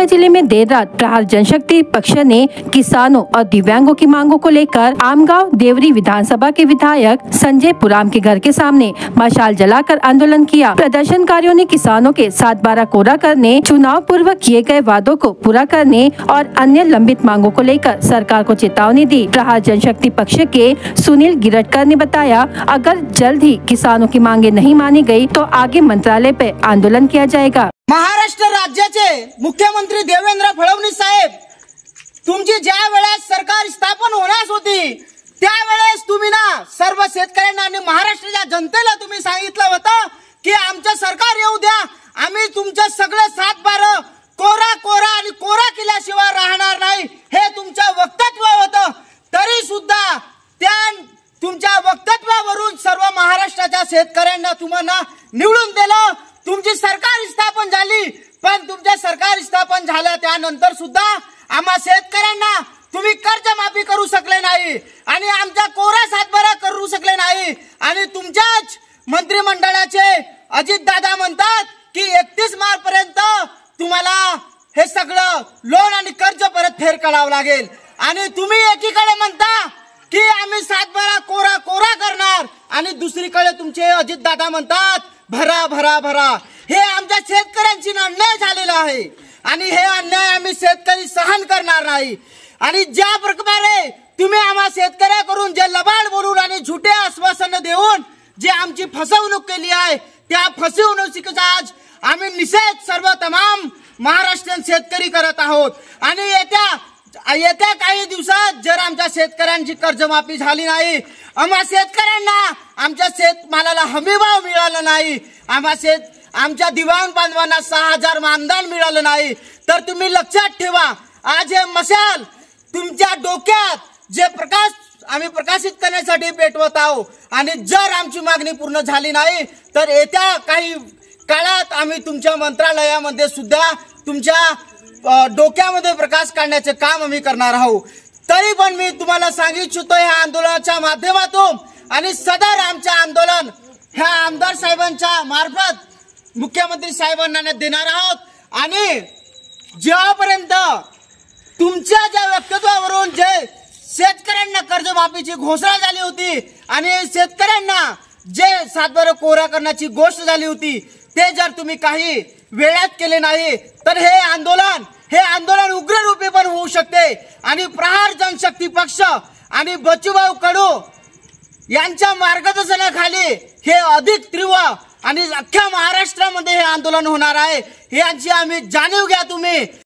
गोंदिया जिले में देर रात प्रहार जनशक्ति पक्ष ने किसानों और दिव्यांगों की मांगों को लेकर आमगांव देवरी विधानसभा के विधायक संजय पुराम के घर के सामने मशाल जलाकर आंदोलन किया। प्रदर्शनकारियों ने किसानों के 7/12 कोरा करने, चुनाव पूर्व किए गए वादों को पूरा करने और अन्य लंबित मांगों को लेकर सरकार को चेतावनी दी। प्रहार जनशक्ति पक्ष के सुनील गिरटकर ने बताया, अगर जल्द ही किसानों की मांगे नहीं मानी गयी तो आगे मंत्रालय पे आंदोलन किया जाएगा। महाराष्ट्र राज्याचे मुख्यमंत्री देवेंद्र फडणवीस साहेब, तुमची ज्या वेळेस सरकार स्थापन होण्यास होती त्यावेळेस तुम्ही ना सर्व शेतकऱ्यांना आणि महाराष्ट्राच्या जनतेला तुम्ही सांगितलं होतं की आमचं सरकार येऊ द्या, आम्ही तुमचं सगळं 7/12 कोरा आणि कोरा केल्याशिवाय राहणार नाही, हे तुमचं वक्तव्य होतं। तरी सुद्धा त्या तुमच्या वक्तव्यावरून सर्व महाराष्ट्राच्या शेतकऱ्यांना तुम्हाला निवडून दिलं। तुमची सरकार स्थापन झाली, पण तुमच्या सरकार स्थापन झाल्या त्यानंतर सुद्धा आम्हा शेतकऱ्यांना तुम्ही कर्जमाफी करू शकले नाही आणि आमचा कोरा 7/12 करू शकले नाही। आणि तुमच्याच मंत्रिमंडळाचे अजित दादा म्हणतात की 31 मार्च पर्यंत तुम्हाला हे सगळं लोन आणि कर्ज परतफेड करावं लागेल। आणि तुम्ही एकीकडे म्हणता की आम्ही 7/12 कोरा करणार आणि दुसरीकडे तुमचे अजित दादा म्हणतात भरा। हे आमच्या शेतकऱ्यांची अन्याय झालेला आहे आणि हे अन्याय आम्ही शेतकरी सहन करणार नाही। आणि ज्या प्रकारे तुम्ही आम्हा शेतकऱ्याकडून जे लबाड बोलून आणि झुटे आश्वासन देऊन जे आमची फसवणूक केली आहे, त्या फसवणुकीचा आज आम्ही निषेध सर्व तमाम महाराष्ट्रीयन शेतकरी करत आहोत। आणि येत्या काही दिवसात जर आमच्या शेतकऱ्यांची कर्जमाफी झाली नाही, आम्हा शेतकऱ्यांना आमच्या शेतमालाला हमीभाव मिळाला नाही, आमच्या दिव्यांग बांधवांना 6000 मानधन मिळालं नाही, तर तुम्ही लक्षात ठेवा, आज हे मशाल तुमच्या डोक्यात जे आम्ही प्रकाशित करण्यासाठी पेटवत आहोत। आणि जर आमची मागणी पूर्ण झाली नाही तर येत्या काही काळात आम्ही तुमच्या मंत्रालयामध्ये सुद्धा तुमच्या डोक्यामध्ये प्रकाश काढण्याचे काम आम्ही करणार आहोत। तरी पण मी तुम्हाला सांगू इच्छितो या आंदोलनाच्या माध्यमातून आणि सदर आमचे आंदोलन ह्या आमदार साहेबांच्या मार्फत मुख्यमंत्री साहेबांना देणार आहोत। आणि जेव्हापर्यंत तुमच्या ज्या वक्तव्यावरून जे शेतकऱ्यांना कर्जमाफीची घोषणा झाली होती आणि शेतकऱ्यांना जे 7/12 कोरा करण्याची गोष्ट झाली होती ते जर तुम्ही काही वेळात केले नाही तर हे आंदोलन उग्र रूपी पण होऊ शकते। आणि प्रहार जनशक्ती पक्ष आणि बच्चूभाऊ कडू यांच्या मार्गदर्शनाखाली हे अधिक तीव्र आणि अख्ख्या महाराष्ट्रामध्ये हे आंदोलन होणार आहे, हे यांची आम्ही जाणीव घ्या तुम्ही।